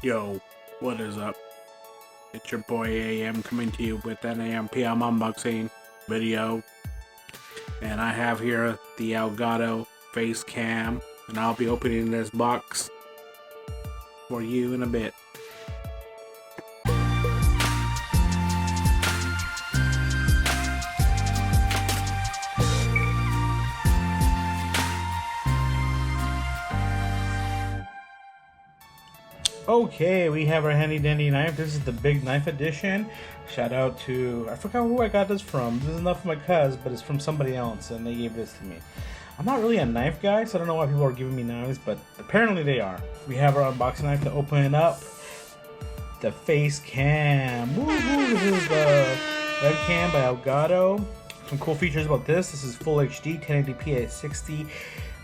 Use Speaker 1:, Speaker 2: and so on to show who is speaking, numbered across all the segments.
Speaker 1: Yo, what is up? It's your boy AM coming to you with an AMPM unboxing video. And I have here the Elgato Facecam, and I'll be opening this box for you in a bit.
Speaker 2: Okay, we have our handy dandy knife. This is the big knife edition. Shout out to, I forgot who I got this from. This is not from my cuz, but it's from somebody else, and they gave this to me. I'm not really a knife guy, so I don't know why people are giving me knives, but apparently they are. We have our unboxing knife to open it up. The Facecam. Woohoo! This is the Webcam by Elgato. Some cool features about this. This is full HD, 1080p at 60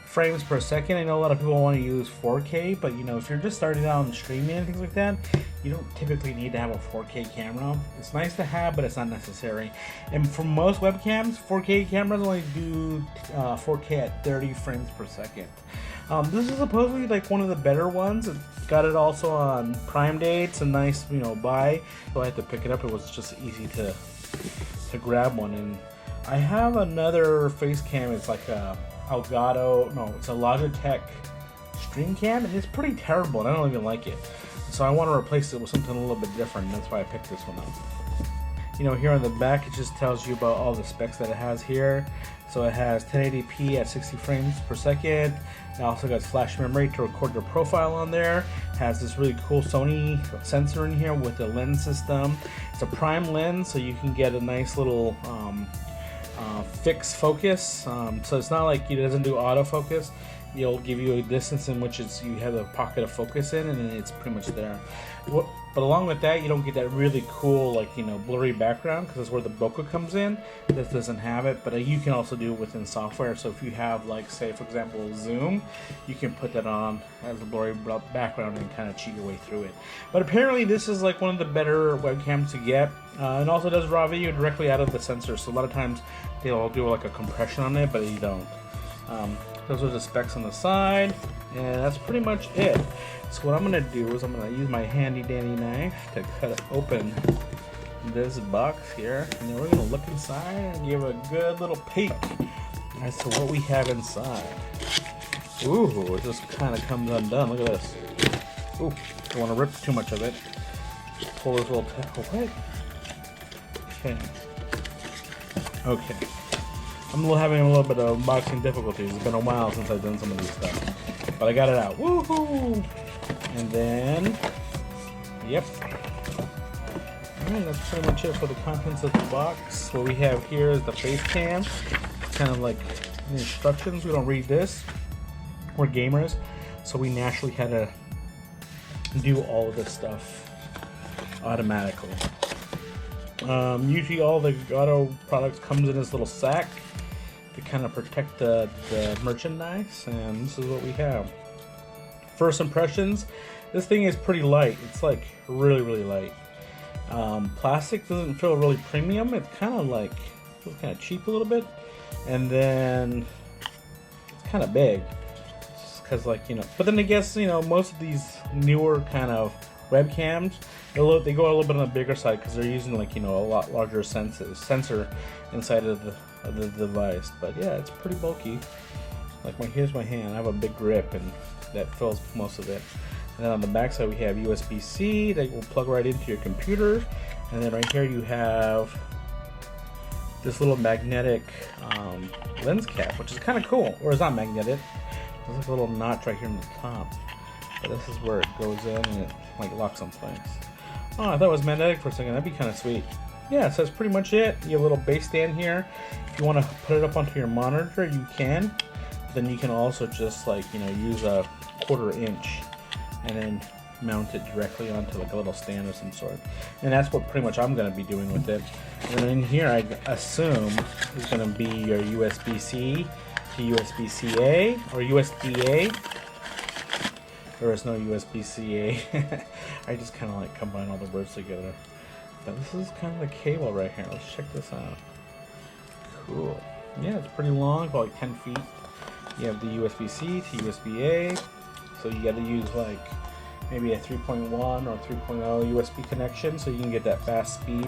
Speaker 2: frames per second. I know a lot of people want to use 4K, but you know, if you're just starting out on streaming and things like that, you don't typically need to have a 4K camera. It's nice to have, but it's not necessary. And for most webcams, 4K cameras only do 4K at 30 frames per second. This is supposedly like one of the better ones. It got it also on Prime Day. It's a nice, you know, buy. So I had to pick it up. It was just easy to grab one. And I have another Facecam. It's like a Elgato, no, it's a Logitech stream cam, and it's pretty terrible, and I don't even like it. So I want to replace it with something a little bit different, and that's why I picked this one up. You know, here on the back, it just tells you about all the specs that it has here. So it has 1080p at 60 frames per second. It also got flash memory to record your profile on there. It has this really cool Sony sensor in here with the lens system. It's a prime lens, so you can get a nice little fixed focus, so it's not like it doesn't do autofocus. It'll give you a distance in which you have a pocket of focus in, and then it's pretty much there. But along with that, you don't get that really cool, like, you know, blurry background, because that's where the bokeh comes in. This doesn't have it, but you can also do it within software. So if you have, like, say for example Zoom, you can put that on as a blurry background and kind of cheat your way through it. But apparently this is like one of the better webcams to get, and also does raw video directly out of the sensor. So a lot of times they'll do like a compression on it, but you don't. Those are the specs on the side, and that's pretty much it. So what I'm gonna do is I'm gonna use my handy dandy knife to cut open this box here, and then we're gonna look inside and give a good little peek as to what we have inside. Ooh, it just kind of comes undone. Look at this. Ooh, don't want to rip too much of it. Pull this little away. Okay. Okay. I'm having a little bit of unboxing difficulties. It's been a while since I've done some of this stuff, but I got it out. Woohoo! And then, yep. Alright, that's pretty much it for the contents of the box. What we have here is the Facecam. It's kind of like the instructions. We don't read this. We're gamers, so we naturally had to do all of this stuff automatically. Usually all the Elgato products comes in this little sack to kind of protect the merchandise, and this is what we have. First impressions, this thing is pretty light. It's like really light. Plastic doesn't feel really premium. It's kind of like, feels kind of cheap a little bit, and then it's kind of big, because, like, you know, but then I guess, you know, most of these newer kind of webcams, they go a little bit on the bigger side because they're using, like, you know, a lot larger sensor inside of the device. But yeah, it's pretty bulky. Like, here's my hand. I have a big grip, and that fills most of it. And then on the back side we have USB-C that will plug right into your computer. And then right here you have this little magnetic lens cap, which is kind of cool. Or it's not magnetic. There's like a little notch right here on the top. But this is where it goes in and it like locks in place. Oh, I thought it was magnetic for a second. That'd be kind of sweet. Yeah, so that's pretty much it. You have a little base stand here. If you want to put it up onto your monitor, you can. Then you can also just, like, you know, use a 1/4 inch and then mount it directly onto like a little stand of some sort. And that's what pretty much I'm going to be doing with it. And then in here, I assume is going to be your USB-C to USB-C-A or USB-A. There is no USB-C-A. I just kind of like combine all the words together. But this is kind of the cable right here. Let's check this out. Cool. Yeah, it's pretty long, about like 10 feet. You have the USB-C to USB-A. So you got to use like maybe a 3.1 or 3.0 USB connection, so you can get that fast speed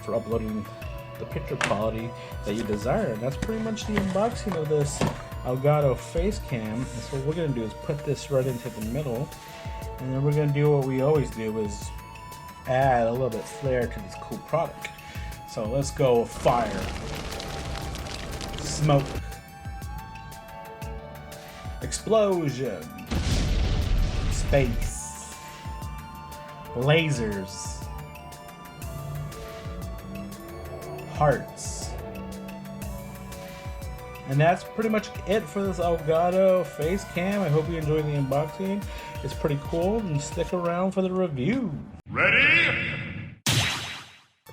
Speaker 2: for uploading the picture quality that you desire. And that's pretty much the unboxing of this Elgato Facecam. And so what we're going to do is put this right into the middle, and then we're going to do what we always do, is add a little bit flair to this cool product. So let's go fire, smoke, explosion, space, lasers, hearts. And that's pretty much it for this Elgato Facecam. I hope you enjoyed the unboxing. It's pretty cool, and stick around for the review.
Speaker 3: Ready?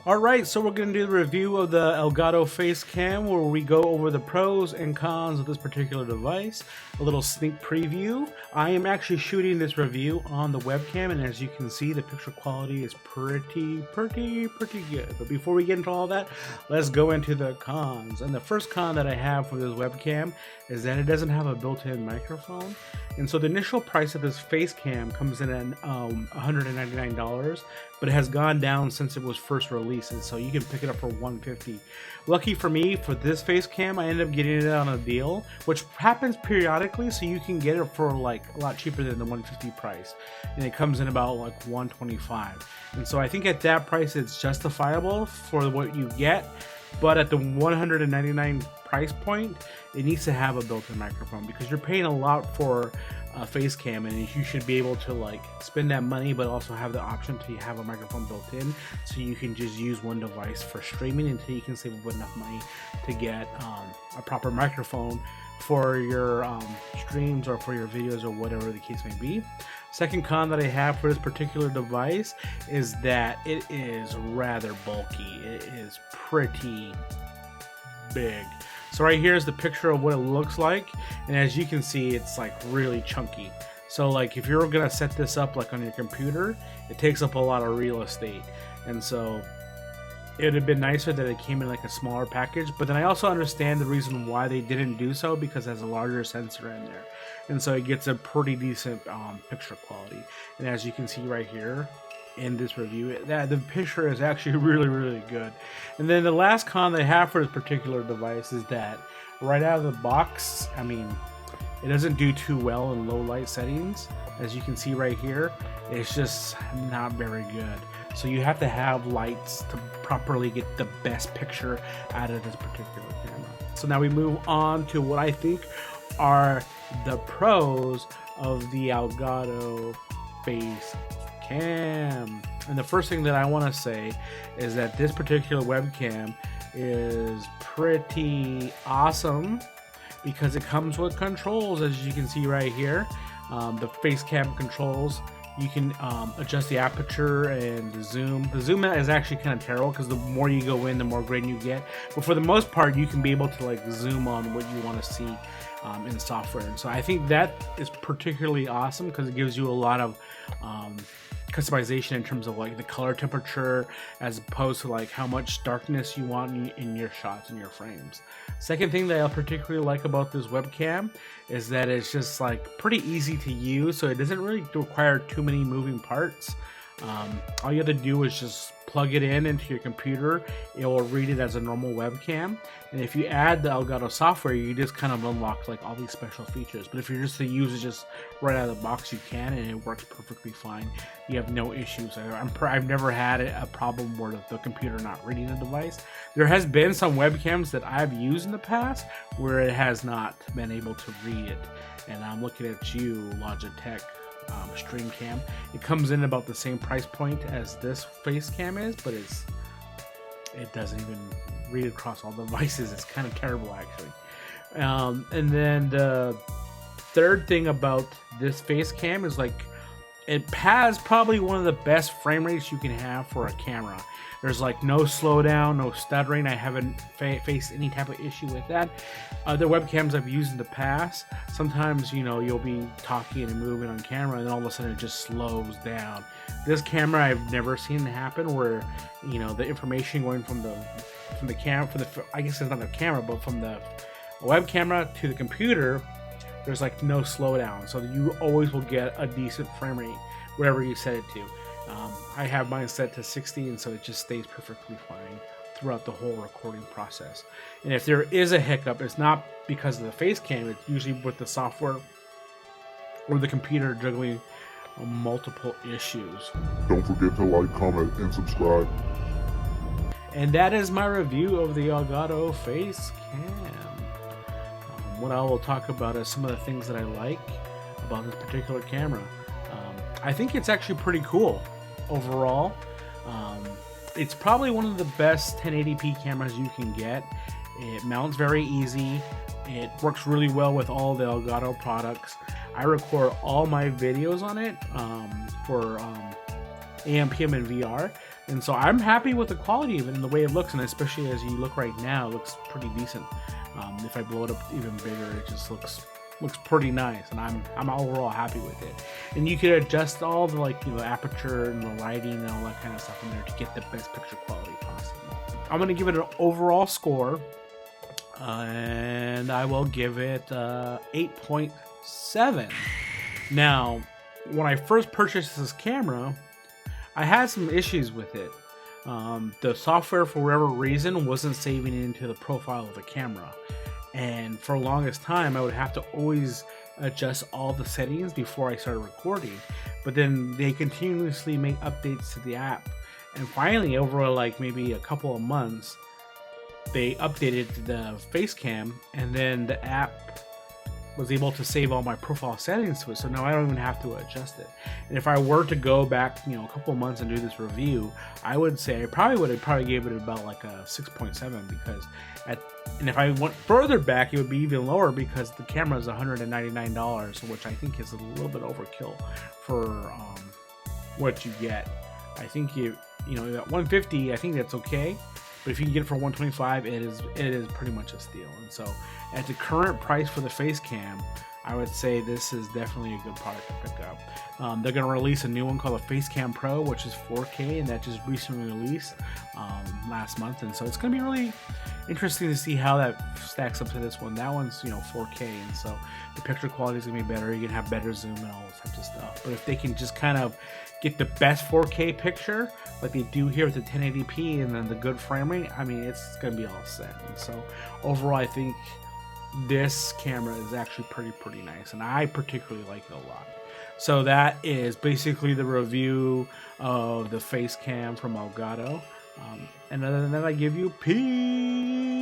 Speaker 2: Alright, so we're going to do the review of the Elgato Facecam, where we go over the pros and cons of this particular device, a little sneak preview. I am actually shooting this review on the webcam, and as you can see, the picture quality is pretty good. But before we get into all that, let's go into the cons. And the first con that I have for this webcam is that it doesn't have a built-in microphone. And so the initial price of this Facecam comes in at $199, but it has gone down since it was first released, and so you can pick it up for $150. Lucky for me, for this Facecam, I ended up getting it on a deal, which happens periodically, so you can get it for like a lot cheaper than the $150 price, and it comes in about like $125. And so I think at that price it's justifiable for what you get, but at the $199 price point, it needs to have a built-in microphone, because you're paying a lot for a Facecam, and you should be able to like spend that money but also have the option to have a microphone built in, so you can just use one device for streaming until you can save up enough money to get a proper microphone for your streams or for your videos or whatever the case may be. Second con that I have for this particular device is that it is rather bulky. It is pretty big. So right here is the picture of what it looks like, and as you can see, it's like really chunky. So like if you're gonna set this up like on your computer, it takes up a lot of real estate, and so it would have been nicer that it came in like a smaller package. But then I also understand the reason why they didn't do so, because it has a larger sensor in there, and so it gets a pretty decent picture quality. And as you can see right here in this review, that the picture is actually really good. And then the last con they have for this particular device is that right out of the box, I mean, it doesn't do too well in low light settings. As you can see right here, it's just not very good. So you have to have lights to properly get the best picture out of this particular camera. So now we move on to what I think are the pros of the Elgato Facecam. And the first thing that I want to say is that this particular webcam is pretty awesome, because it comes with controls, as you can see right here. The Facecam controls, you can adjust the aperture and the zoom. The zoom is actually kind of terrible, because the more you go in, the more grain you get. But for the most part, you can be able to like zoom on what you want to see in software. And so I think that is particularly awesome, because it gives you a lot of customization in terms of like the color temperature, as opposed to like how much darkness you want in your shots and your frames. Second thing that I particularly like about this webcam is that it's just like pretty easy to use, so it doesn't really require too many moving parts. All you have to do is just plug it in into your computer. It will read it as a normal webcam, and if you add the Elgato software, you just kind of unlock like all these special features. But if you're just to use it just right out of the box, you can, and it works perfectly fine. You have no issues. I've never had a problem where the computer not reading the device. There has been some webcams that I've used in the past where it has not been able to read it, and I'm looking at you, Logitech Stream Cam. It comes in about the same price point as this Facecam is, but it doesn't even read across all devices. It's kind of terrible, actually. And then the third thing about this Facecam is like it has probably one of the best frame rates you can have for a camera. There's like no slowdown, no stuttering. I haven't faced any type of issue with that. Other webcams I've used in the past, sometimes, you know, you'll be talking and moving on camera and then all of a sudden it just slows down. This camera, I've never seen it happen where, you know, the information going from the camera, I guess it's not the camera, but from the web camera to the computer There's like no slowdown, so you always will get a decent frame rate wherever you set it to. I have mine set to 60, and so it just stays perfectly fine throughout the whole recording process. And if there is a hiccup, it's not because of the face cam, it's usually with the software or the computer juggling multiple issues.
Speaker 3: Don't forget to like, comment, and subscribe.
Speaker 2: And that is my review of the Elgato Facecam. What I will talk about is some of the things that I like about this particular camera. I think it's actually pretty cool overall. It's probably one of the best 1080p cameras you can get. It mounts very easy. It works really well with all the Elgato products. I record all my videos on it for AMPM and VR, and so I'm happy with the quality of it and the way it looks, and especially as you look right now, it looks pretty decent. If I blow it up even bigger, it just looks pretty nice, and I'm overall happy with it. And you can adjust all the aperture and the lighting and all that kind of stuff in there to get the best picture quality possible. I'm gonna give it an overall score, and I will give it 8.7. Now, when I first purchased this camera, I had some issues with it. The software, for whatever reason, wasn't saving into the profile of the camera. And for the longest time, I would have to always adjust all the settings before I started recording. But then they continuously make updates to the app. And finally, over maybe a couple of months, they updated the Facecam, and then the app was able to save all my profile settings to it, so now I don't even have to adjust it. And if I were to go back, a couple of months and do this review, I would say I probably gave it about a 6.7, because and if I went further back, it would be even lower, because the camera is $199, which I think is a little bit overkill for what you get. I think at 150, I think that's okay. But if you can get it for $125, it is pretty much a steal. And so, at the current price for the Facecam, I would say this is definitely a good product to pick up. They're going to release a new one called the Facecam Pro, which is 4K, and that just recently released last month. And so it's going to be really interesting to see how that stacks up to this one. That one's 4K, and so the picture quality is going to be better. You can have better zoom and all this types of stuff. But if they can just kind of get the best 4K picture like they do here with the 1080p and then the good frame rate, I mean, it's going to be all set. And so overall, I think this camera is actually pretty nice, and I particularly like it a lot. So that is basically the review of the Facecam from Elgato. And other than that, I give you peace.